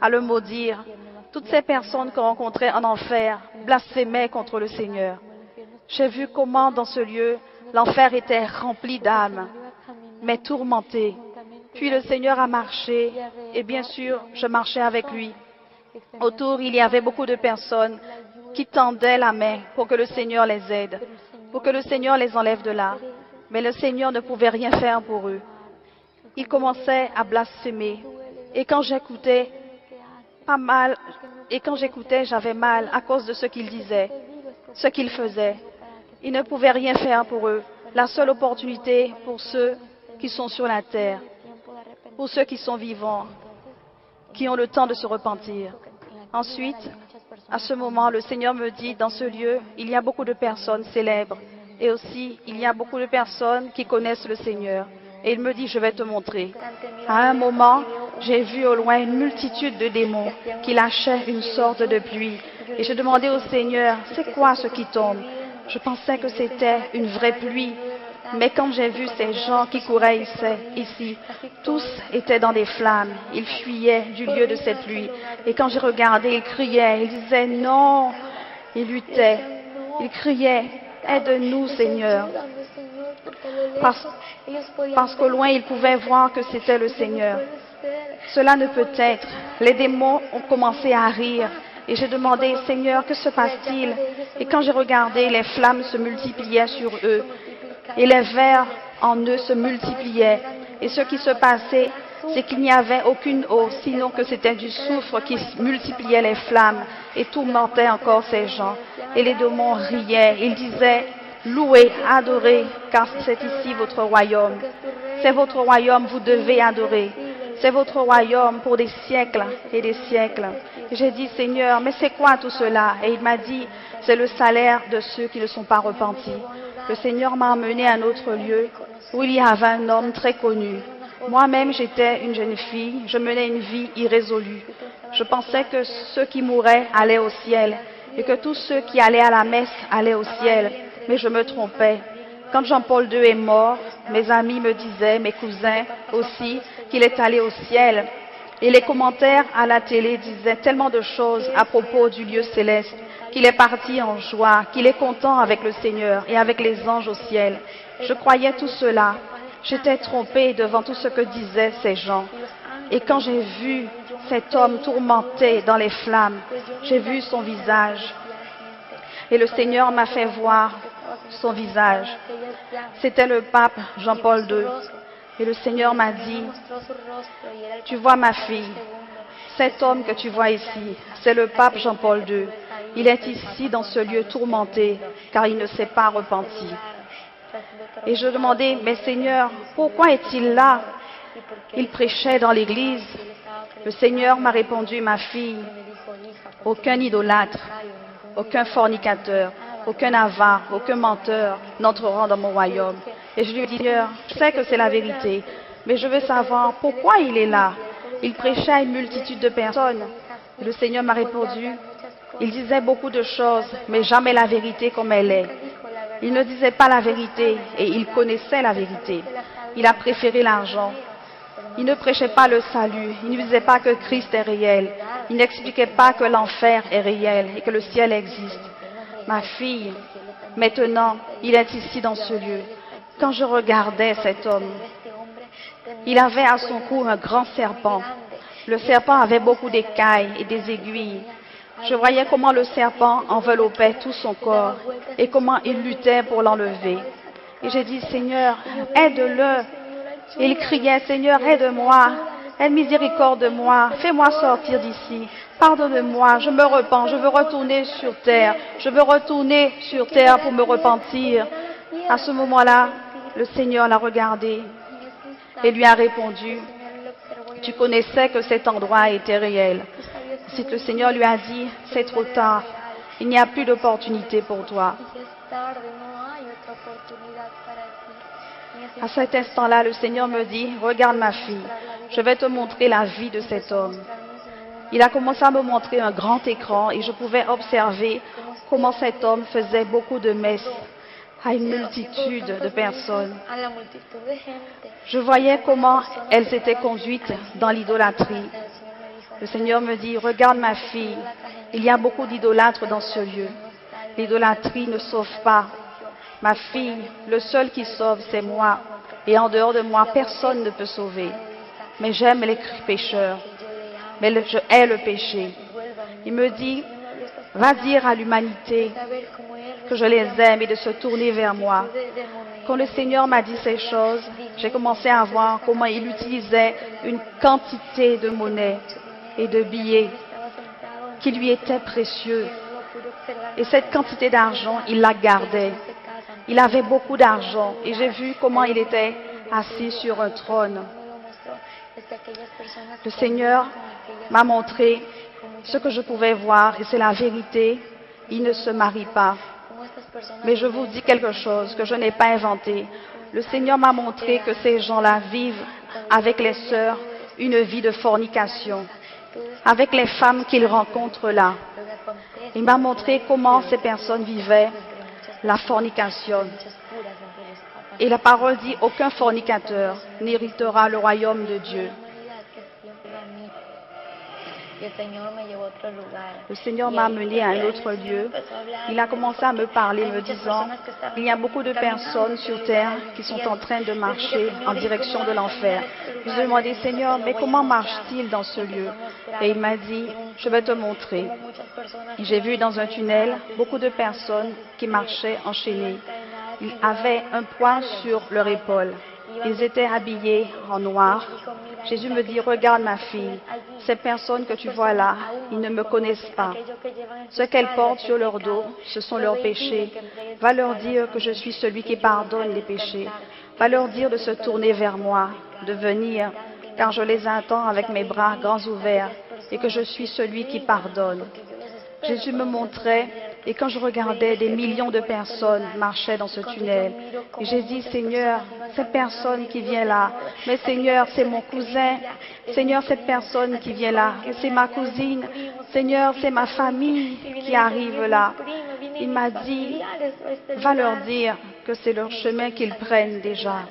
à le maudire. Toutes ces personnes qu'on rencontrait en enfer blasphémaient contre le Seigneur. J'ai vu comment dans ce lieu, l'enfer était rempli d'âmes, mais tourmentées. Puis le Seigneur a marché, et bien sûr, je marchais avec lui. Autour, il y avait beaucoup de personnes qui tendaient la main pour que le Seigneur les aide, pour que le Seigneur les enlève de là. Mais le Seigneur ne pouvait rien faire pour eux. Ils commençaient à blasphémer. Et quand j'écoutais, j'avais mal à cause de ce qu'ils disaient, ce qu'ils faisaient. Ils ne pouvaient rien faire pour eux. La seule opportunité pour ceux qui sont sur la terre, pour ceux qui sont vivants, qui ont le temps de se repentir. Ensuite, à ce moment, le Seigneur me dit, dans ce lieu, il y a beaucoup de personnes célèbres et aussi il y a beaucoup de personnes qui connaissent le Seigneur. Et il me dit, je vais te montrer. À un moment, j'ai vu au loin une multitude de démons qui lâchaient une sorte de pluie. Et je demandais au Seigneur, c'est quoi ce qui tombe? Je pensais que c'était une vraie pluie. Mais quand j'ai vu ces gens qui couraient ici, tous étaient dans des flammes. Ils fuyaient du lieu de cette pluie. Et quand j'ai regardé, ils criaient, ils disaient non. Ils luttaient, ils criaient, aide-nous Seigneur. Parce qu'au loin, ils pouvaient voir que c'était le Seigneur. Cela ne peut être. Les démons ont commencé à rire. Et j'ai demandé, Seigneur, que se passe-t-il? Et quand j'ai regardé, les flammes se multipliaient sur eux. Et les vers en eux se multipliaient. Et ce qui se passait, c'est qu'il n'y avait aucune eau, sinon que c'était du soufre qui multipliait les flammes et tourmentait encore ces gens. Et les démons riaient. Ils disaient, louez, adorez, car c'est ici votre royaume. C'est votre royaume, vous devez adorer. C'est votre royaume pour des siècles et des siècles. J'ai dit, Seigneur, mais c'est quoi tout cela? Et il m'a dit, c'est le salaire de ceux qui ne sont pas repentis. Le Seigneur m'a emmené à un autre lieu où il y avait un homme très connu. Moi-même, j'étais une jeune fille, je menais une vie irrésolue. Je pensais que ceux qui mouraient allaient au ciel et que tous ceux qui allaient à la messe allaient au ciel. Mais je me trompais. Quand Jean-Paul II est mort, mes amis me disaient, mes cousins aussi, qu'il est allé au ciel. Et les commentaires à la télé disaient tellement de choses à propos du lieu céleste, qu'il est parti en joie, qu'il est content avec le Seigneur et avec les anges au ciel. Je croyais tout cela. J'étais trompée devant tout ce que disaient ces gens. Et quand j'ai vu cet homme tourmenté dans les flammes, j'ai vu son visage. Et le Seigneur m'a fait voir son visage. C'était le pape Jean-Paul II. Et le Seigneur m'a dit, tu vois ma fille, cet homme que tu vois ici, c'est le pape Jean-Paul II. Il est ici dans ce lieu tourmenté, car il ne s'est pas repenti. Et je demandais, mais Seigneur, pourquoi est-il là? Il prêchait dans l'église. Le Seigneur m'a répondu, ma fille, aucun idolâtre, aucun fornicateur, aucun avare, aucun menteur n'entreront dans mon royaume. Et je lui ai dit, Seigneur, je sais que c'est la vérité, mais je veux savoir pourquoi il est là. Il prêchait à une multitude de personnes. Et le Seigneur m'a répondu, il disait beaucoup de choses, mais jamais la vérité comme elle est. Il ne disait pas la vérité et il connaissait la vérité. Il a préféré l'argent. Il ne prêchait pas le salut. Il ne disait pas que Christ est réel. Il n'expliquait pas que l'enfer est réel et que le ciel existe. Ma fille, maintenant, il est ici dans ce lieu. Quand je regardais cet homme, il avait à son cou un grand serpent. Le serpent avait beaucoup d'écailles et des aiguilles. Je voyais comment le serpent enveloppait tout son corps et comment il luttait pour l'enlever. Et j'ai dit, Seigneur, aide-le. Et il criait, Seigneur, aide-moi, aie miséricorde de moi, fais-moi sortir d'ici, pardonne-moi, je me repens, je veux retourner sur terre, je veux retourner sur terre pour me repentir. À ce moment-là, le Seigneur l'a regardé et lui a répondu, tu connaissais que cet endroit était réel. Ensuite, le Seigneur lui a dit, c'est trop tard, il n'y a plus d'opportunité pour toi. À cet instant-là, le Seigneur me dit, regarde ma fille, je vais te montrer la vie de cet homme. Il a commencé à me montrer un grand écran et je pouvais observer comment cet homme faisait beaucoup de messes à une multitude de personnes. Je voyais comment elles étaient conduites dans l'idolâtrie. Le Seigneur me dit, regarde ma fille, il y a beaucoup d'idolâtres dans ce lieu. L'idolâtrie ne sauve pas. Ma fille, le seul qui sauve, c'est moi. Et en dehors de moi, personne ne peut sauver. Mais j'aime les pécheurs. Mais je hais le péché. Il me dit, va dire à l'humanité que je les aime et de se tourner vers moi. Quand le Seigneur m'a dit ces choses, j'ai commencé à voir comment il utilisait une quantité de monnaie et de billets qui lui étaient précieux. Et cette quantité d'argent, il la gardait. Il avait beaucoup d'argent et j'ai vu comment il était assis sur un trône. Le Seigneur m'a montré ce que je pouvais voir et c'est la vérité. Il ne se marie pas. Mais je vous dis quelque chose que je n'ai pas inventé. Le Seigneur m'a montré que ces gens-là vivent avec les sœurs une vie de fornication, avec les femmes qu'ils rencontrent là. Il m'a montré comment ces personnes vivaient la fornication. Et la parole dit, aucun fornicateur n'héritera le royaume de Dieu. Le Seigneur m'a amené à un autre lieu. Il a commencé à me parler, me disant, il y a beaucoup de personnes sur terre qui sont en train de marcher en direction de l'enfer. Je lui ai demandé, Seigneur, mais comment marche-t-il dans ce lieu? Et il m'a dit, je vais te montrer. J'ai vu dans un tunnel beaucoup de personnes qui marchaient enchaînées. Ils avaient un poids sur leur épaule. Ils étaient habillés en noir. Jésus me dit, regarde ma fille, ces personnes que tu vois là, ils ne me connaissent pas. Ce qu'elles portent sur leur dos, ce sont leurs péchés. Va leur dire que je suis celui qui pardonne les péchés. Va leur dire de se tourner vers moi, de venir, car je les attends avec mes bras grands ouverts et que je suis celui qui pardonne. Jésus me montrait, et quand je regardais, des millions de personnes marchaient dans ce tunnel. Et j'ai dit, Seigneur, cette personne qui vient là, mais Seigneur, c'est mon cousin. Seigneur, cette personne qui vient là, c'est ma cousine. Seigneur, c'est ma famille qui arrive là. Il m'a dit, va leur dire que c'est leur chemin qu'ils prennent déjà.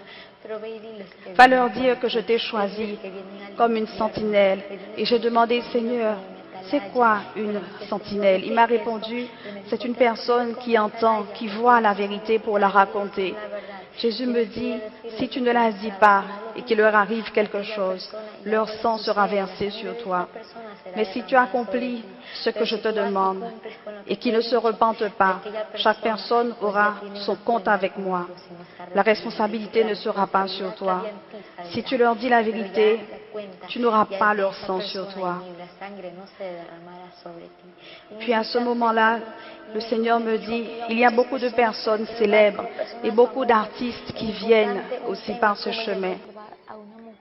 Va leur dire que je t'ai choisi comme une sentinelle. Et j'ai demandé, Seigneur, c'est quoi une sentinelle? Il m'a répondu, c'est une personne qui entend, qui voit la vérité pour la raconter. Jésus me dit, si tu ne la dis pas et qu'il leur arrive quelque chose, leur sang sera versé sur toi. Mais si tu accomplis ce que je te demande et qu'ils ne se repentent pas, chaque personne aura son compte avec moi. La responsabilité ne sera pas sur toi. Si tu leur dis la vérité, tu n'auras pas leur sang sur toi. Puis à ce moment-là, le Seigneur me dit, il y a beaucoup de personnes célèbres et beaucoup d'artistes qui viennent aussi par ce chemin.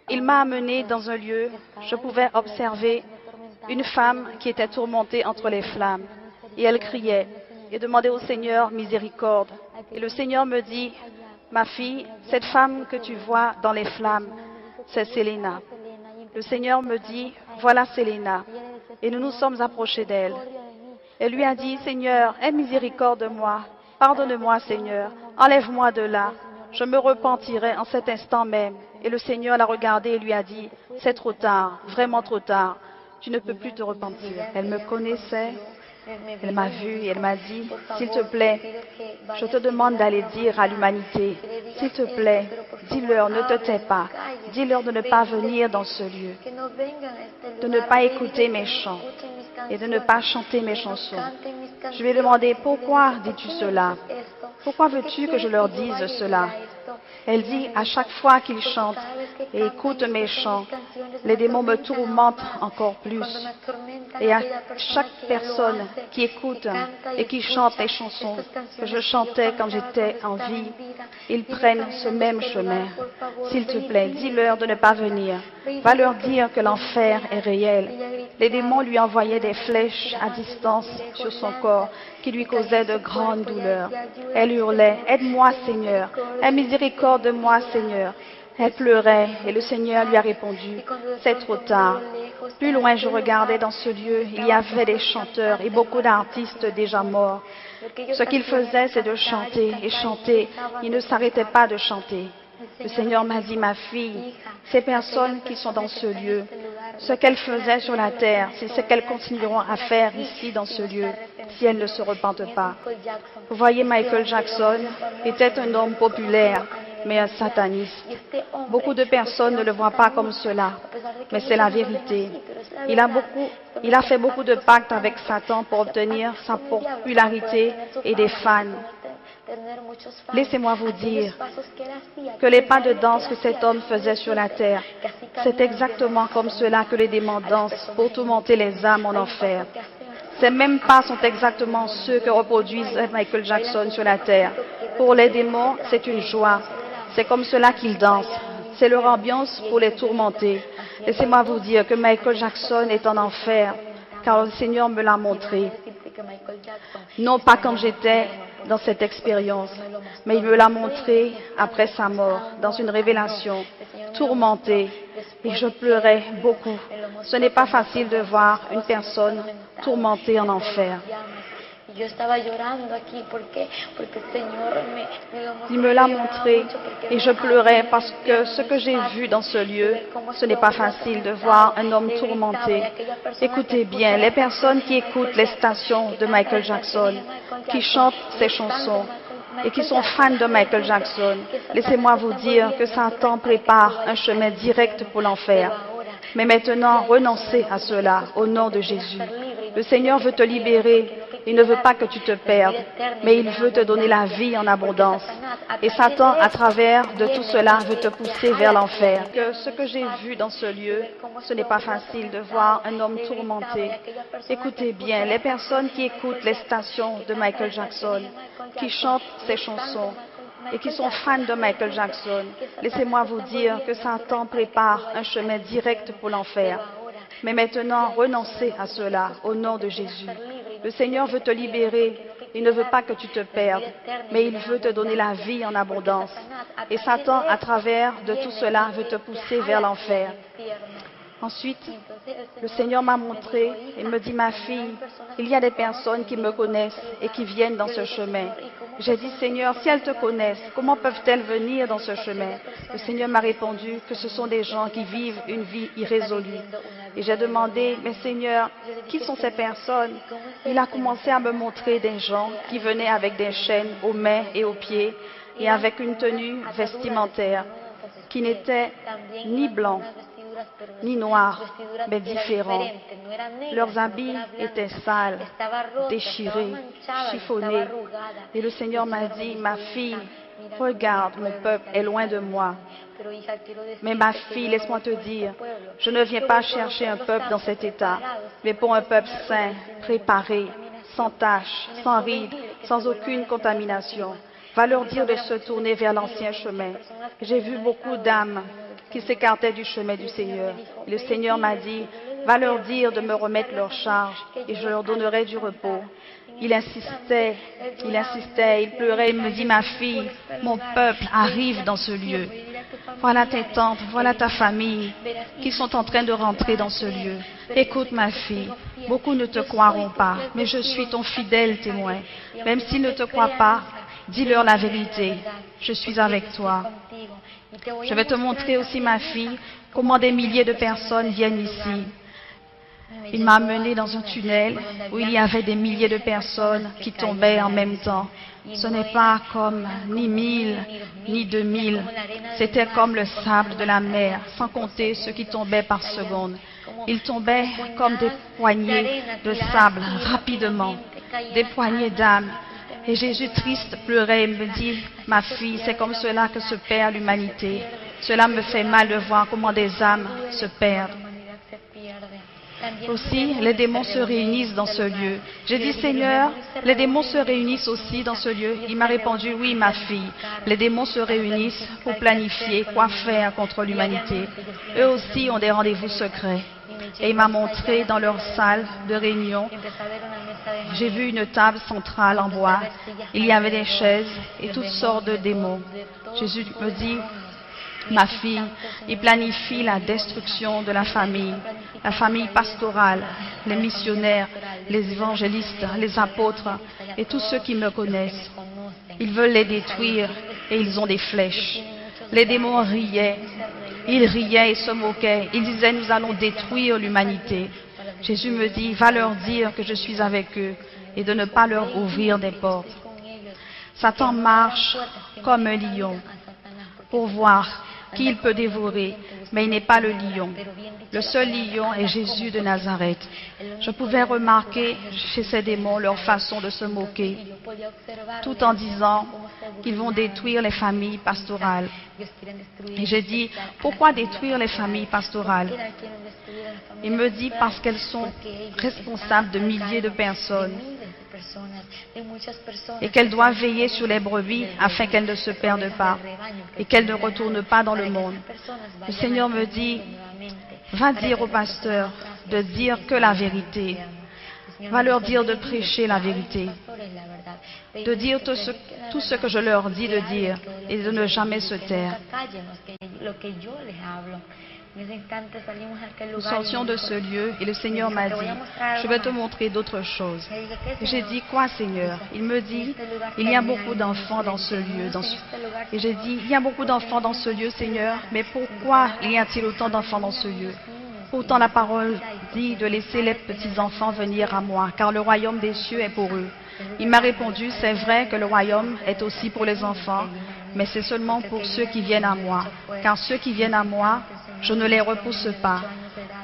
Il m'a amené dans un lieu, je pouvais observer une femme qui était tourmentée entre les flammes. Et elle criait et demandait au Seigneur miséricorde. Et le Seigneur me dit, ma fille, cette femme que tu vois dans les flammes, c'est Selena. Le Seigneur me dit, voilà Selena. Et nous nous sommes approchés d'elle. Elle lui a dit, Seigneur, aie miséricorde de moi. Pardonne-moi, Seigneur. Enlève-moi de là. Je me repentirai en cet instant même. Et le Seigneur l'a regardée et lui a dit, c'est trop tard, vraiment trop tard. Tu ne peux plus te repentir. Elle me connaissait. Elle m'a vue et elle m'a dit, s'il te plaît, je te demande d'aller dire à l'humanité, s'il te plaît, dis-leur, ne te tais pas, dis-leur de ne pas venir dans ce lieu, de ne pas écouter mes chants et de ne pas chanter mes chansons. Je lui ai demandé, pourquoi dis-tu cela? Pourquoi veux-tu que je leur dise cela? Elle dit, à chaque fois qu'ils chantent et écoutent mes chants, les démons me tourmentent encore plus. Et à chaque personne qui écoute et qui chante les chansons que je chantais quand j'étais en vie, ils prennent ce même chemin. S'il te plaît, dis-leur de ne pas venir. Va leur dire que l'enfer est réel. Les démons lui envoyaient des flèches à distance sur son corps qui lui causaient de grandes douleurs. Elle hurlait, « Aide-moi, Seigneur! Aie miséricorde de moi, Seigneur! » Elle pleurait et le Seigneur lui a répondu, « C'est trop tard. » Plus loin, je regardais dans ce lieu, il y avait des chanteurs et beaucoup d'artistes déjà morts. Ce qu'ils faisaient, c'est de chanter et chanter. Ils ne s'arrêtaient pas de chanter. Le Seigneur m'a dit, ma fille, ces personnes qui sont dans ce lieu Ce qu'elles faisaient sur la terre, c'est ce qu'elles continueront à faire ici dans ce lieu, si elles ne se repentent pas. Vous voyez, Michael Jackson était un homme populaire, mais un sataniste. Beaucoup de personnes ne le voient pas comme cela, mais c'est la vérité. Il a fait beaucoup de pactes avec Satan pour obtenir sa popularité et des fans. Laissez-moi vous dire que les pas de danse que cet homme faisait sur la terre, c'est exactement comme cela que les démons dansent pour tourmenter les âmes en enfer. Ces mêmes pas sont exactement ceux que reproduisent Michael Jackson sur la terre. Pour les démons, c'est une joie. C'est comme cela qu'ils dansent. C'est leur ambiance pour les tourmenter. Laissez-moi vous dire que Michael Jackson est en enfer, car le Seigneur me l'a montré. Non pas quand j'étais dans cette expérience, mais il me l'a montré après sa mort, dans une révélation, tourmentée, et je pleurais beaucoup. Ce n'est pas facile de voir une personne tourmentée en enfer. Il me l'a montré et je pleurais parce que ce que j'ai vu dans ce lieu, ce n'est pas facile de voir un homme tourmenté. Écoutez bien, les personnes qui écoutent les stations de Michael Jackson, qui chantent ses chansons et qui sont fans de Michael Jackson, laissez-moi vous dire que Satan prépare un chemin direct pour l'enfer. Mais maintenant, renoncez à cela au nom de Jésus. Le Seigneur veut te libérer. Il ne veut pas que tu te perdes, mais il veut te donner la vie en abondance. Et Satan, à travers de tout cela, veut te pousser vers l'enfer. Ce que j'ai vu dans ce lieu, ce n'est pas facile de voir un homme tourmenté. Écoutez bien, les personnes qui écoutent les stations de Michael Jackson, qui chantent ses chansons et qui sont fans de Michael Jackson, laissez-moi vous dire que Satan prépare un chemin direct pour l'enfer. Mais maintenant, renoncez à cela au nom de Jésus. Le Seigneur veut te libérer. Il ne veut pas que tu te perdes, mais il veut te donner la vie en abondance. Et Satan, à travers de tout cela, veut te pousser vers l'enfer. Ensuite, le Seigneur m'a montré, il me dit, ma fille, il y a des personnes qui me connaissent et qui viennent dans ce chemin. J'ai dit, Seigneur, si elles te connaissent, comment peuvent-elles venir dans ce chemin? Le Seigneur m'a répondu que ce sont des gens qui vivent une vie irrésolue. Et j'ai demandé, mais Seigneur, qui sont ces personnes? Il a commencé à me montrer des gens qui venaient avec des chaînes aux mains et aux pieds et avec une tenue vestimentaire qui n'était ni blanc, ni noirs, mais différents. Leurs habits étaient sales, déchirés, chiffonnés. Et le Seigneur m'a dit, ma fille, regarde, mon peuple est loin de moi. Mais ma fille, laisse-moi te dire, je ne viens pas chercher un peuple dans cet état, mais pour un peuple saint, préparé, sans tache, sans rides, sans aucune contamination. Va leur dire de se tourner vers l'ancien chemin. J'ai vu beaucoup d'âmes qui s'écartaient du chemin du Seigneur. Et le Seigneur m'a dit, va leur dire de me remettre leur charge et je leur donnerai du repos. Il insistait, il pleurait, il me dit, ma fille, mon peuple arrive dans ce lieu. Voilà tes tantes, voilà ta famille qui sont en train de rentrer dans ce lieu. Écoute ma fille, beaucoup ne te croiront pas, mais je suis ton fidèle témoin. Même s'ils ne te croient pas, dis-leur la vérité, je suis avec toi. Je vais te montrer aussi, ma fille, comment des milliers de personnes viennent ici. Il m'a amené dans un tunnel où il y avait des milliers de personnes qui tombaient en même temps. Ce n'est pas comme ni 1000, ni 2000. C'était comme le sable de la mer, sans compter ceux qui tombaient par seconde. Ils tombaient comme des poignées de sable, rapidement, des poignées d'âmes. Et Jésus, triste, pleurait et me dit, ma fille, c'est comme cela que se perd l'humanité. Cela me fait mal de voir comment des âmes se perdent. Aussi, les démons se réunissent dans ce lieu. J'ai dit, Seigneur, les démons se réunissent aussi dans ce lieu. Il m'a répondu, oui, ma fille. Les démons se réunissent pour planifier quoi faire contre l'humanité. Eux aussi ont des rendez-vous secrets. Et il m'a montré dans leur salle de réunion, j'ai vu une table centrale en bois. Il y avait des chaises et toutes sortes de démons. Jésus me dit, ma fille, il planifie la destruction de la famille pastorale, les missionnaires, les évangélistes, les apôtres et tous ceux qui me connaissent. Ils veulent les détruire et ils ont des flèches. Les démons riaient Ils riaient et se moquaient. Ils disaient, nous allons détruire l'humanité. Jésus me dit, va leur dire que je suis avec eux et de ne pas leur ouvrir des portes. Satan marche comme un lion pour voir qui il peut dévorer, mais il n'est pas le lion. Le seul lion est Jésus de Nazareth. Je pouvais remarquer chez ces démons leur façon de se moquer, tout en disant qu'ils vont détruire les familles pastorales. Et j'ai dit, pourquoi détruire les familles pastorales? Il me dit, parce qu'elles sont responsables de milliers de personnes et qu'elles doivent veiller sur les brebis afin qu'elles ne se perdent pas et qu'elles ne retournent pas dans le monde. Le Seigneur me dit, va dire aux pasteurs de dire que la vérité. Va leur dire de prêcher la vérité, de dire tout ce que je leur dis de dire et de ne jamais se taire. Nous sortions de ce lieu et le Seigneur m'a dit, je vais te montrer d'autres choses. Et j'ai dit, quoi Seigneur? Il me dit, il y a beaucoup d'enfants dans ce lieu. Et j'ai dit, il y a beaucoup d'enfants dans ce lieu, Seigneur, mais pourquoi y a-t-il autant d'enfants dans ce lieu? Pourtant la parole dit de laisser les petits-enfants venir à moi, car le royaume des cieux est pour eux. Il m'a répondu, c'est vrai que le royaume est aussi pour les enfants, mais c'est seulement pour ceux qui viennent à moi, car ceux qui viennent à moi, je ne les repousse pas.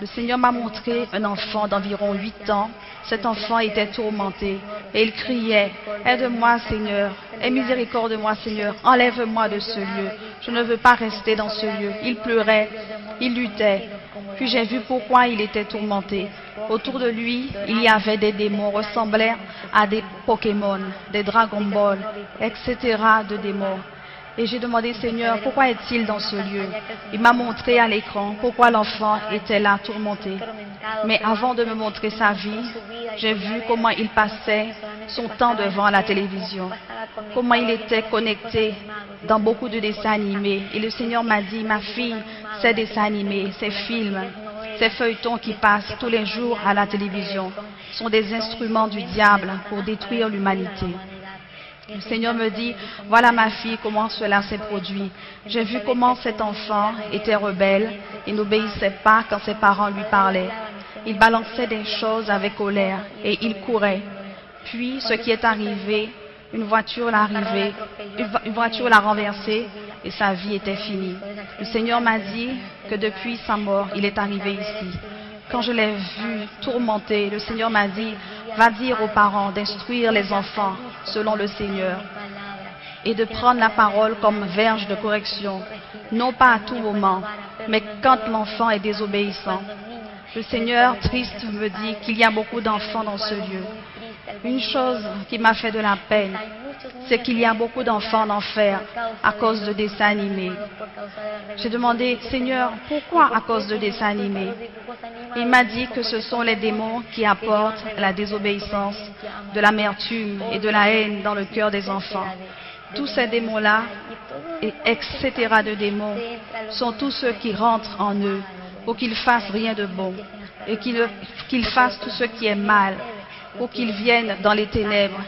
Le Seigneur m'a montré un enfant d'environ 8 ans. Cet enfant était tourmenté et il criait, « Aide-moi, Seigneur, aie miséricorde de moi, Seigneur, enlève-moi de ce lieu. Je ne veux pas rester dans ce lieu. » Il pleurait, il luttait. Puis j'ai vu pourquoi il était tourmenté. Autour de lui, il y avait des démons ressemblant à des Pokémon, des Dragon Ball, etc. de démons. Et j'ai demandé, Seigneur, pourquoi est-il dans ce lieu? Il m'a montré à l'écran pourquoi l'enfant était là, tourmenté. Mais avant de me montrer sa vie, j'ai vu comment il passait son temps devant la télévision, comment il était connecté dans beaucoup de dessins animés. Et le Seigneur m'a dit, ma fille, ces dessins animés, ces films, ces feuilletons qui passent tous les jours à la télévision sont des instruments du diable pour détruire l'humanité. Le Seigneur me dit, voilà ma fille, comment cela s'est produit. J'ai vu comment cet enfant était rebelle et n'obéissait pas quand ses parents lui parlaient. Il balançait des choses avec colère et il courait. Puis, ce qui est arrivé, une voiture l'a renversé et sa vie était finie. Le Seigneur m'a dit que depuis sa mort, il est arrivé ici. Quand je l'ai vu tourmenté, le Seigneur m'a dit, va dire aux parents d'instruire les enfants selon le Seigneur et de prendre la parole comme verge de correction, non pas à tout moment, mais quand l'enfant est désobéissant. Le Seigneur, triste, me dit qu'il y a beaucoup d'enfants dans ce lieu. Une chose qui m'a fait de la peine, c'est qu'il y a beaucoup d'enfants en enfer à cause de dessins animés. J'ai demandé, Seigneur, pourquoi à cause de dessins animés? Il m'a dit que ce sont les démons qui apportent la désobéissance, de l'amertume et de la haine dans le cœur des enfants. Tous ces démons-là, etc. de démons, sont tous ceux qui rentrent en eux pour qu'ils fassent rien de bon et qu'ils fassent tout ce qui est mal, pour qu'ils viennent dans les ténèbres.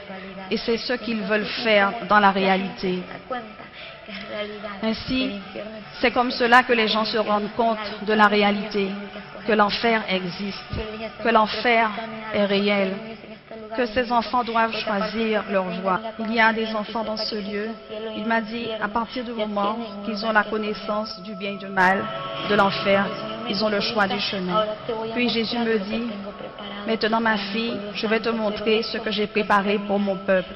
Et c'est ce qu'ils veulent faire dans la réalité. Ainsi, c'est comme cela que les gens se rendent compte de la réalité, que l'enfer existe, que l'enfer est réel, que ces enfants doivent choisir leur voie. Il y a des enfants dans ce lieu. Il m'a dit, à partir du moment qu'ils ont la connaissance du bien et du mal, de l'enfer, ils ont le choix du chemin. Puis Jésus me dit, maintenant ma fille, je vais te montrer ce que j'ai préparé pour mon peuple.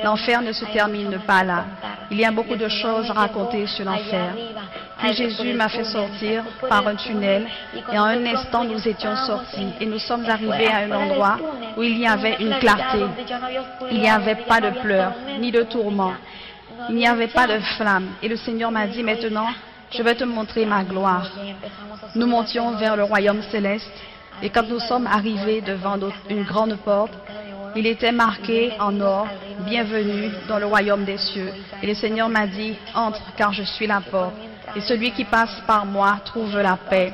L'enfer ne se termine pas là. Il y a beaucoup de choses à raconter sur l'enfer. Puis Jésus m'a fait sortir par un tunnel et en un instant nous étions sortis et nous sommes arrivés à un endroit où il y avait une clarté. Il n'y avait pas de pleurs ni de tourments. Il n'y avait pas de flammes. Et le Seigneur m'a dit, maintenant, je vais te montrer ma gloire. Nous montions vers le royaume céleste et quand nous sommes arrivés devant une grande porte, il était marqué en or, bienvenue dans le royaume des cieux. Et le Seigneur m'a dit, entre car je suis la porte. Et celui qui passe par moi trouve la paix.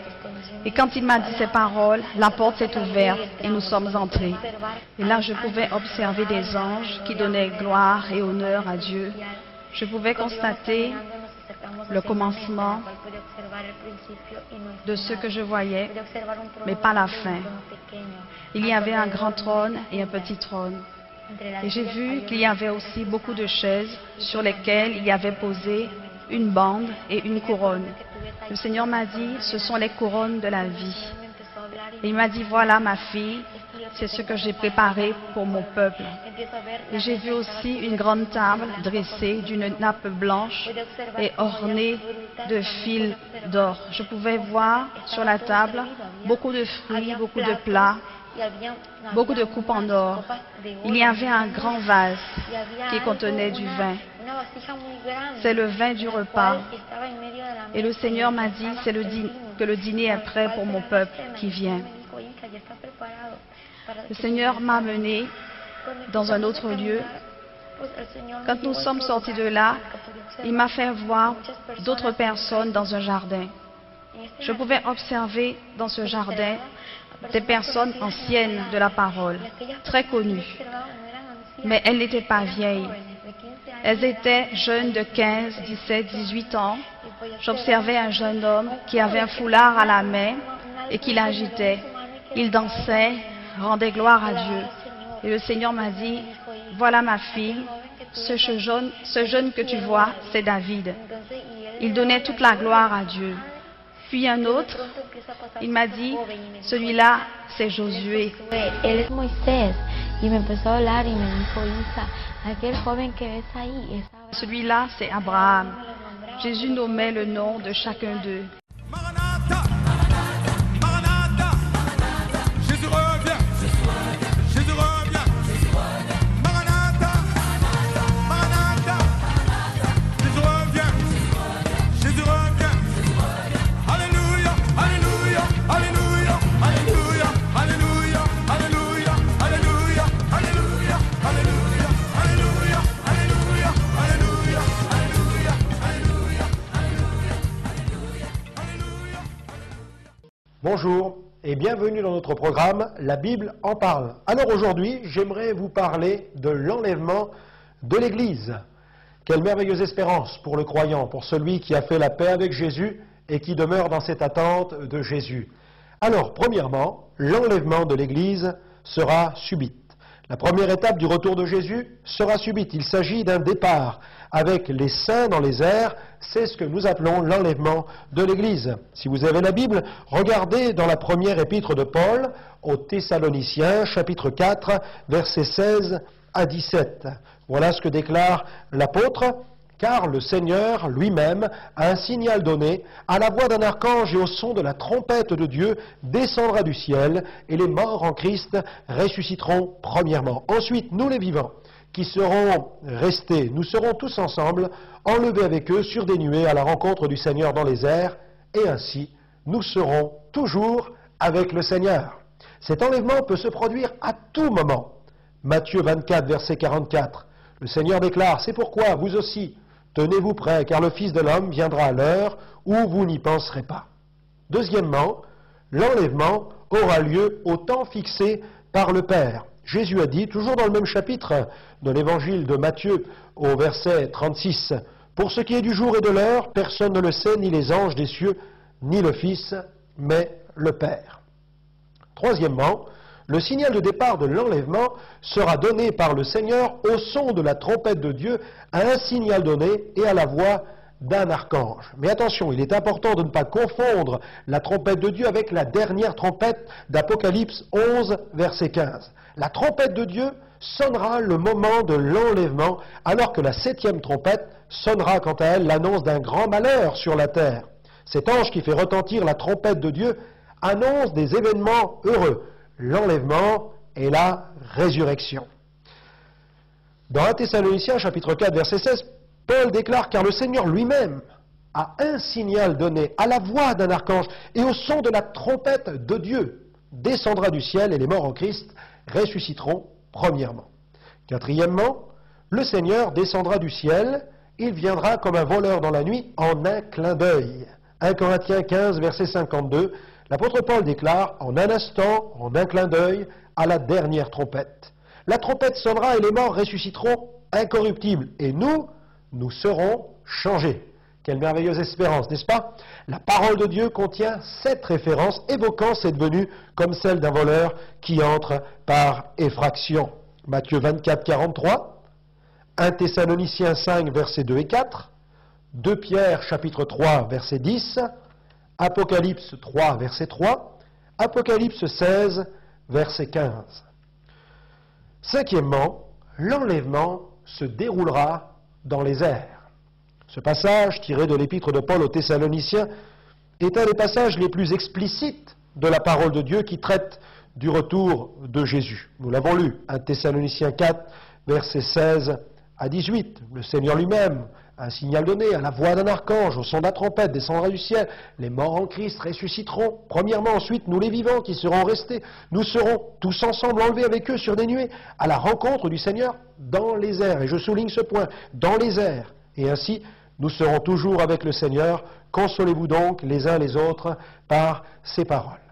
Et quand il m'a dit ces paroles, la porte s'est ouverte et nous sommes entrés. Et là, je pouvais observer des anges qui donnaient gloire et honneur à Dieu. Je pouvais constater le commencement de ce que je voyais, mais pas la fin. Il y avait un grand trône et un petit trône. Et j'ai vu qu'il y avait aussi beaucoup de chaises sur lesquelles il y avait posé une bande et une couronne. Le Seigneur m'a dit, ce sont les couronnes de la vie. Et il m'a dit, voilà ma fille, c'est ce que j'ai préparé pour mon peuple. Et j'ai vu aussi une grande table dressée d'une nappe blanche et ornée de fils d'or. Je pouvais voir sur la table beaucoup de fruits, beaucoup de plats, beaucoup de coupes en or. Il y avait un grand vase qui contenait du vin. C'est le vin du repas. Et le Seigneur m'a dit que le dîner est prêt pour mon peuple qui vient. Le Seigneur m'a amené dans un autre lieu. Quand nous sommes sortis de là, il m'a fait voir d'autres personnes dans un jardin. Je pouvais observer dans ce jardin des personnes anciennes de la parole, très connues. Mais elles n'étaient pas vieilles. Elles étaient jeunes de 15, 17, 18 ans. J'observais un jeune homme qui avait un foulard à la main et qui l'agitait. Il dansait, rendait gloire à Dieu. Et le Seigneur m'a dit, voilà ma fille, ce jeune que tu vois, c'est David. Il donnait toute la gloire à Dieu. Puis un autre, il m'a dit, celui-là, c'est Josué. Él es Moisés. Y me empezó a hablar y me dijo, Isa, aquel joven que ves ahí. Celui-là, c'est Abraham. Jésus nommait le nom de chacun d'eux. Maranatha, Maranatha, Jésus revient, Jésus revient, Maranatha, Maranatha, Jésus revient, Jésus revient, Alléluia, Alléluia, Alléluia, Alléluia, Alléluia, Alléluia, Alléluia, Alléluia, Alléluia, Alléluia, Alléluia, Alléluia, Alléluia, Alléluia. Bonjour et bienvenue dans notre programme La Bible en parle. Alors aujourd'hui, j'aimerais vous parler de l'enlèvement de l'Église. Quelle merveilleuse espérance pour le croyant, pour celui qui a fait la paix avec Jésus et qui demeure dans cette attente de Jésus. Alors, premièrement, l'enlèvement de l'Église sera subite. La première étape du retour de Jésus sera subite. Il s'agit d'un départ avec les saints dans les airs. C'est ce que nous appelons l'enlèvement de l'Église. Si vous avez la Bible, regardez dans la première épître de Paul aux Thessaloniciens, chapitre 4, versets 16 à 17. Voilà ce que déclare l'apôtre. Car le Seigneur lui-même a un signal donné, à la voix d'un archange et au son de la trompette de Dieu, descendra du ciel, et les morts en Christ ressusciteront premièrement. Ensuite, nous les vivants, qui serons restés, nous serons tous ensemble, enlevés avec eux sur des nuées à la rencontre du Seigneur dans les airs, et ainsi, nous serons toujours avec le Seigneur. Cet enlèvement peut se produire à tout moment. Matthieu 24, verset 44, le Seigneur déclare, « C'est pourquoi vous aussi, tenez-vous prêts, car le Fils de l'homme viendra à l'heure où vous n'y penserez pas. » Deuxièmement, l'enlèvement aura lieu au temps fixé par le Père. Jésus a dit, toujours dans le même chapitre de l'évangile de Matthieu, au verset 36, « Pour ce qui est du jour et de l'heure, personne ne le sait, ni les anges des cieux, ni le Fils, mais le Père. » Troisièmement, le signal de départ de l'enlèvement sera donné par le Seigneur au son de la trompette de Dieu, à un signal donné et à la voix d'un archange. Mais attention, il est important de ne pas confondre la trompette de Dieu avec la dernière trompette d'Apocalypse 11, verset 15. La trompette de Dieu sonnera le moment de l'enlèvement, alors que la septième trompette sonnera quant à elle l'annonce d'un grand malheur sur la terre. Cet ange qui fait retentir la trompette de Dieu annonce des événements heureux, l'enlèvement et la résurrection. Dans 1 Thessaloniciens, chapitre 4, verset 16, Paul déclare « Car le Seigneur lui-même a un signal donné à la voix d'un archange et au son de la trompette de Dieu, descendra du ciel et les morts en Christ ressusciteront premièrement. » Quatrièmement, le Seigneur descendra du ciel, il viendra comme un voleur dans la nuit en un clin d'œil. 1 Corinthiens 15, verset 52, l'apôtre Paul déclare « En un instant, en un clin d'œil, à la dernière trompette. La trompette sonnera et les morts ressusciteront incorruptibles, et nous serons changés. » Quelle merveilleuse espérance, n'est-ce pas? La parole de Dieu contient 7 références évoquant cette venue comme celle d'un voleur qui entre par effraction. Matthieu 24, 43, 1 Thessaloniciens 5, versets 2 et 4, 2 Pierre chapitre 3, verset 10, Apocalypse 3, verset 3, Apocalypse 16, verset 15. Cinquièmement, l'enlèvement se déroulera dans les airs. Ce passage, tiré de l'épître de Paul aux Thessaloniciens, est un des passages les plus explicites de la parole de Dieu qui traite du retour de Jésus. Nous l'avons lu, 1 Thessaloniciens 4, versets 16 à 18. Le Seigneur lui-même, un signal donné, à la voix d'un archange, au son de la trompette, descendra du ciel. Les morts en Christ ressusciteront. Premièrement, ensuite, nous les vivants qui serons restés, nous serons tous ensemble enlevés avec eux sur des nuées, à la rencontre du Seigneur dans les airs. Et je souligne ce point, dans les airs. Et ainsi, nous serons toujours avec le Seigneur. Consolez-vous donc les uns les autres par ces paroles.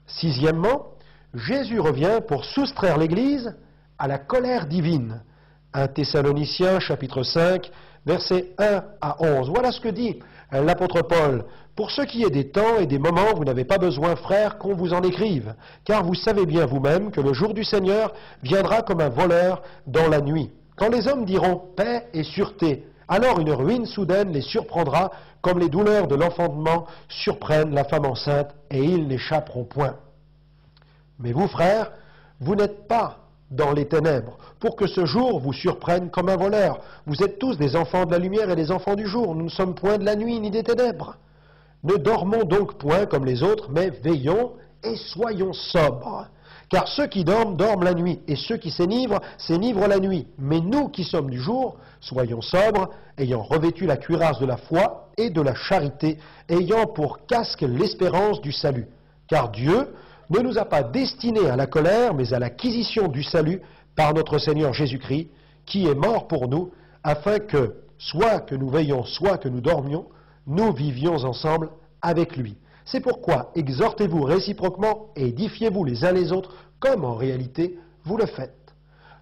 Sixièmement, Jésus revient pour soustraire l'Église à la colère divine. 1 Thessaloniciens chapitre 5, versets 1 à 11. Voilà ce que dit l'apôtre Paul. Pour ce qui est des temps et des moments, vous n'avez pas besoin, frères, qu'on vous en écrive, car vous savez bien vous-même que le jour du Seigneur viendra comme un voleur dans la nuit. Quand les hommes diront paix et sûreté, alors une ruine soudaine les surprendra, comme les douleurs de l'enfantement surprennent la femme enceinte, et ils n'échapperont point. Mais vous, frères, vous n'êtes pas dans les ténèbres, pour que ce jour vous surprenne comme un voleur. Vous êtes tous des enfants de la lumière et des enfants du jour. Nous ne sommes point de la nuit ni des ténèbres. Ne dormons donc point comme les autres, mais veillons et soyons sobres. Car ceux qui dorment, dorment la nuit, et ceux qui s'enivrent, s'enivrent la nuit. Mais nous qui sommes du jour, soyons sobres, ayant revêtu la cuirasse de la foi et de la charité, ayant pour casque l'espérance du salut. Car Dieu ne nous a pas destinés à la colère, mais à l'acquisition du salut par notre Seigneur Jésus-Christ, qui est mort pour nous, afin que, soit que nous veillions, soit que nous dormions, nous vivions ensemble avec lui. C'est pourquoi exhortez-vous réciproquement et édifiez-vous les uns les autres, comme en réalité vous le faites.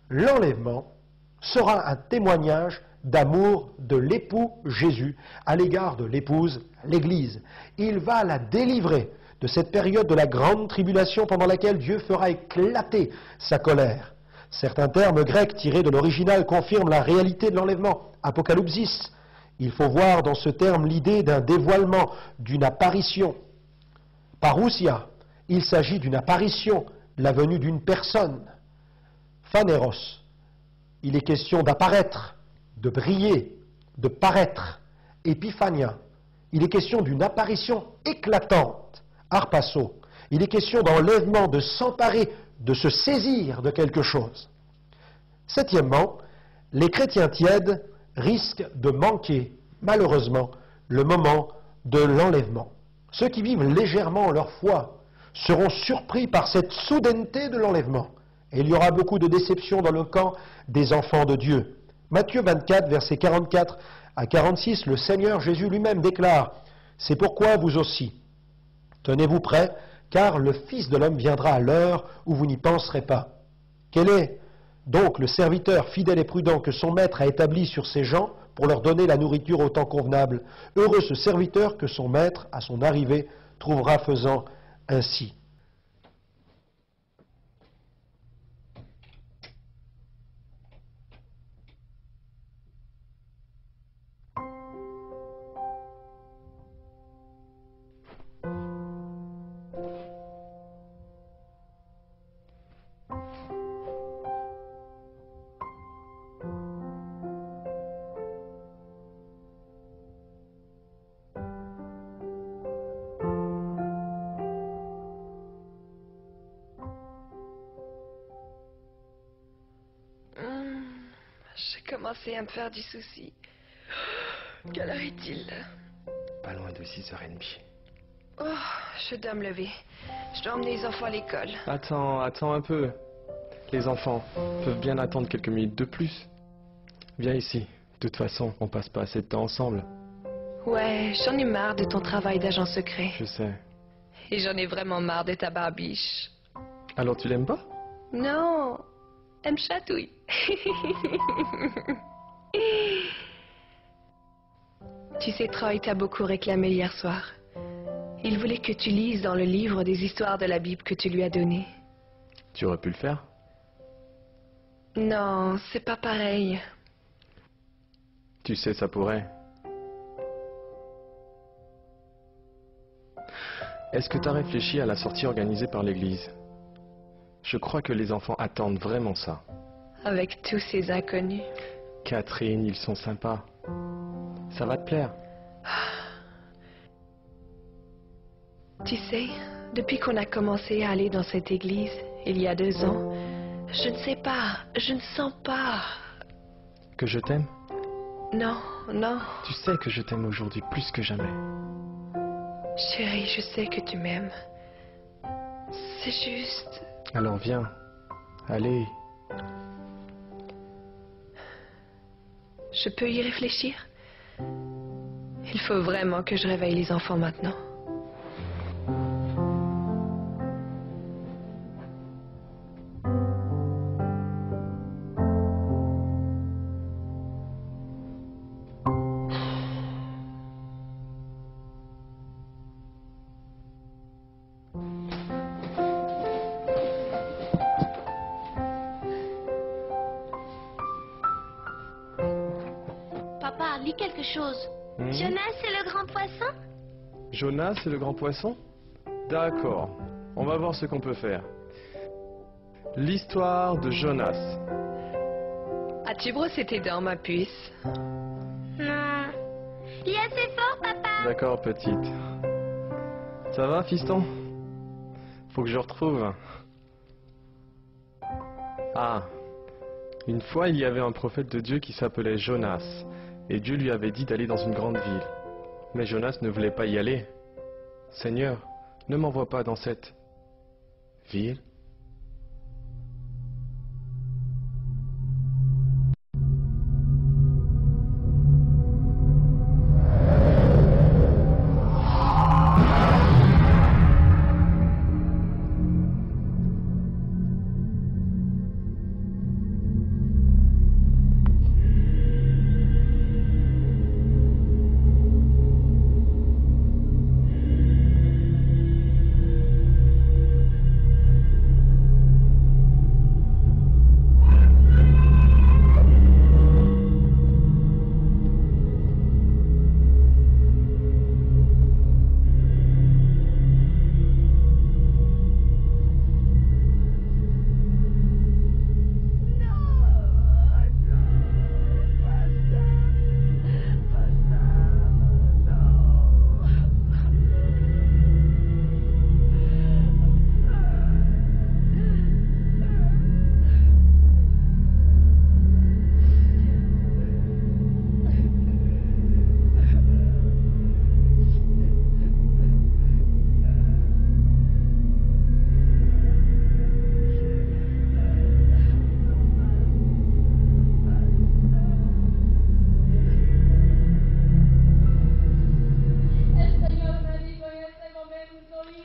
L'enlèvement sera un témoignage d'amour de l'époux Jésus à l'égard de l'épouse, l'Église. Il va la délivrer de cette période de la grande tribulation pendant laquelle Dieu fera éclater sa colère. Certains termes grecs tirés de l'original confirment la réalité de l'enlèvement. Apocalypsis. Il faut voir dans ce terme l'idée d'un dévoilement, d'une apparition. Parousia. Il s'agit d'une apparition, la venue d'une personne. Phaneros. Il est question d'apparaître, de briller, de paraître. Épiphania. Il est question d'une apparition éclatante. Harpasso. Il est question d'enlèvement, de s'emparer, de se saisir de quelque chose. Septièmement, les chrétiens tièdes risquent de manquer, malheureusement, le moment de l'enlèvement. Ceux qui vivent légèrement leur foi seront surpris par cette soudaineté de l'enlèvement. Et il y aura beaucoup de déception dans le camp des enfants de Dieu. Matthieu 24, versets 44 à 46, le Seigneur Jésus lui-même déclare « C'est pourquoi vous aussi, tenez-vous prêts, car le Fils de l'homme viendra à l'heure où vous n'y penserez pas. Quel est donc le serviteur fidèle et prudent que son maître a établi sur ses gens pour leur donner la nourriture au temps convenable? Heureux ce serviteur que son maître, à son arrivée, trouvera faisant ainsi. » J'ai commencé à me faire du souci. Quelle heure est-il? Pas loin de 6h30. Oh, je dois me lever. Je dois emmener les enfants à l'école. Attends un peu. Les enfants peuvent bien attendre quelques minutes de plus. Viens ici. De toute façon, on passe pas assez de temps ensemble. Ouais, j'en ai marre de ton travail d'agent secret. Je sais. Et j'en ai vraiment marre de ta barbiche. Alors tu l'aimes pas? Non, elle me chatouille. Tu sais, Troy t'a beaucoup réclamé hier soir. Il voulait que tu lises dans le livre des histoires de la Bible que tu lui as donné. Tu aurais pu le faire? Non, c'est pas pareil. Tu sais, ça pourrait. Est-ce que tu as réfléchi à la sortie organisée par l'Église? Je crois que les enfants attendent vraiment ça. Avec tous ces inconnus. Catherine, ils sont sympas. Ça va te plaire. Tu sais, depuis qu'on a commencé à aller dans cette église, il y a 2 ans, je ne sais pas, je ne sens pas. Que je t'aime? Non, non. Tu sais que je t'aime aujourd'hui plus que jamais. Chérie, je sais que tu m'aimes. C'est juste... Alors viens. Allez. Je peux y réfléchir? Il faut vraiment que je réveille les enfants maintenant. Papa, lis quelque chose. Jonas et le grand poisson? Jonas et le grand poisson? D'accord. On va voir ce qu'on peut faire. L'histoire de Jonas. As-tu brossé tes dents, ma puce? Non. Lis assez fort, papa. D'accord, petite. Ça va, fiston? Faut que je retrouve. Ah. Une fois, il y avait un prophète de Dieu qui s'appelait Jonas. Et Dieu lui avait dit d'aller dans une grande ville. Mais Jonas ne voulait pas y aller. Seigneur, ne m'envoie pas dans cette ville.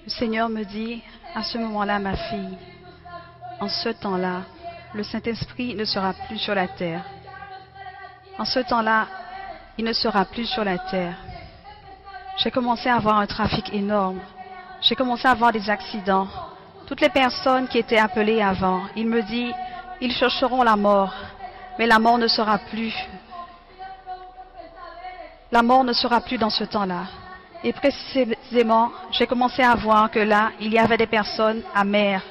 Le Seigneur me dit, à ce moment-là, ma fille, en ce temps-là, le Saint-Esprit ne sera plus sur la terre. En ce temps-là, il ne sera plus sur la terre. J'ai commencé à avoir un trafic énorme. J'ai commencé à avoir des accidents. Toutes les personnes qui étaient appelées avant, il me dit, ils chercheront la mort, mais la mort ne sera plus. La mort ne sera plus dans ce temps-là. Et précisément, j'ai commencé à voir que là, il y avait des personnes amères.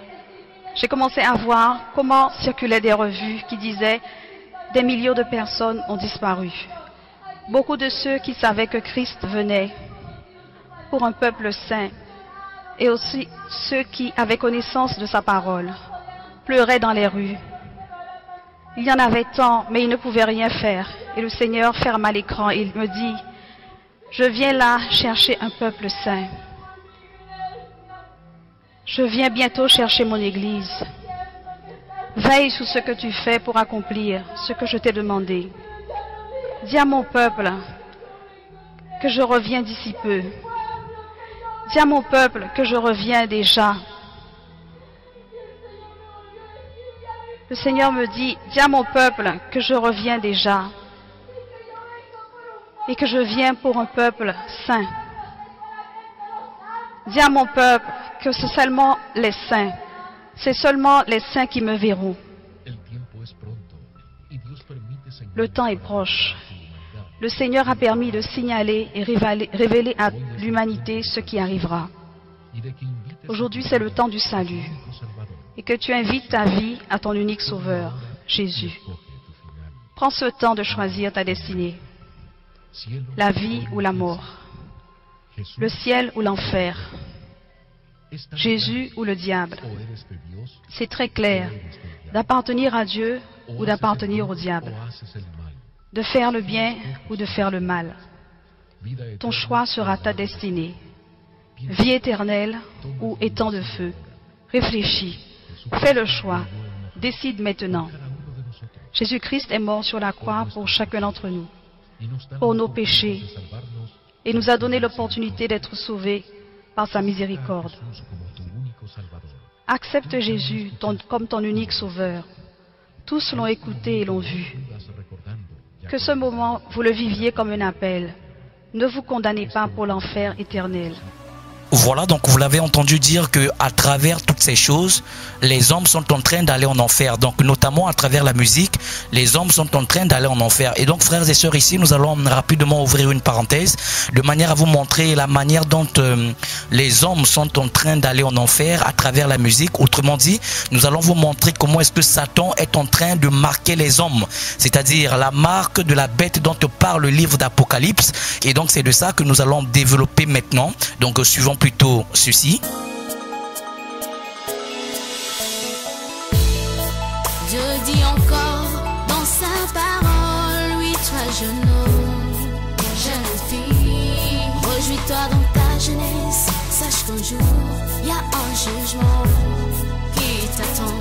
J'ai commencé à voir comment circulaient des revues qui disaient « Des millions de personnes ont disparu ». Beaucoup de ceux qui savaient que Christ venait pour un peuple saint et aussi ceux qui avaient connaissance de sa parole pleuraient dans les rues. Il y en avait tant, mais ils ne pouvaient rien faire. Et le Seigneur ferma l'écran et il me dit « Je viens là chercher un peuple saint. Je viens bientôt chercher mon Église. Veille sur ce que tu fais pour accomplir ce que je t'ai demandé. Dis à mon peuple que je reviens d'ici peu. Dis à mon peuple que je reviens déjà. » Le Seigneur me dit, dis à mon peuple que je reviens déjà. et que je viens pour un peuple saint. Dis à mon peuple que c'est seulement les saints. C'est seulement les saints qui me verront. Le temps est proche. Le Seigneur a permis de signaler et révéler à l'humanité ce qui arrivera. Aujourd'hui, c'est le temps du salut. Et que tu invites ta vie à ton unique sauveur, Jésus. Prends ce temps de choisir ta destinée. La vie ou la mort. Le ciel ou l'enfer. Jésus ou le diable. C'est très clair. D'appartenir à Dieu ou d'appartenir au diable. De faire le bien ou de faire le mal. Ton choix sera ta destinée. Vie éternelle ou étang de feu. Réfléchis. Fais le choix. Décide maintenant. Jésus-Christ est mort sur la croix pour chacun d'entre nous, pour nos péchés, et nous a donné l'opportunité d'être sauvés par sa miséricorde. Accepte Jésus comme ton unique sauveur. Tous l'ont écouté et l'ont vu. Que ce moment, vous le viviez comme un appel. Ne vous condamnez pas pour l'enfer éternel. Voilà, donc vous l'avez entendu dire que à travers toutes ces choses, les hommes sont en train d'aller en enfer. Donc notamment à travers la musique, les hommes sont en train d'aller en enfer. Et donc frères et sœurs, ici nous allons rapidement ouvrir une parenthèse de manière à vous montrer la manière dont les hommes sont en train d'aller en enfer à travers la musique. Autrement dit, nous allons vous montrer comment est-ce que Satan est en train de marquer les hommes, c'est-à-dire la marque de la bête dont parle le livre d'Apocalypse. Et donc c'est de ça que nous allons développer maintenant. Donc suivons plutôt ceci. Dieu dit encore dans sa parole, oui toi jeune fille, réjouis-toi dans ta jeunesse, sache qu'un jour, il y a un jugement qui t'attend.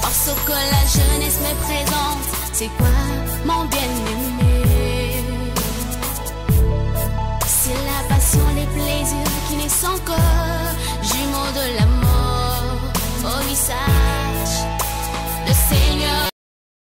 Parce que la jeunesse me présente, c'est quoi mon bien-aimé? C'est la passion, les plaisirs qui ne sont que jumeaux de l'amour.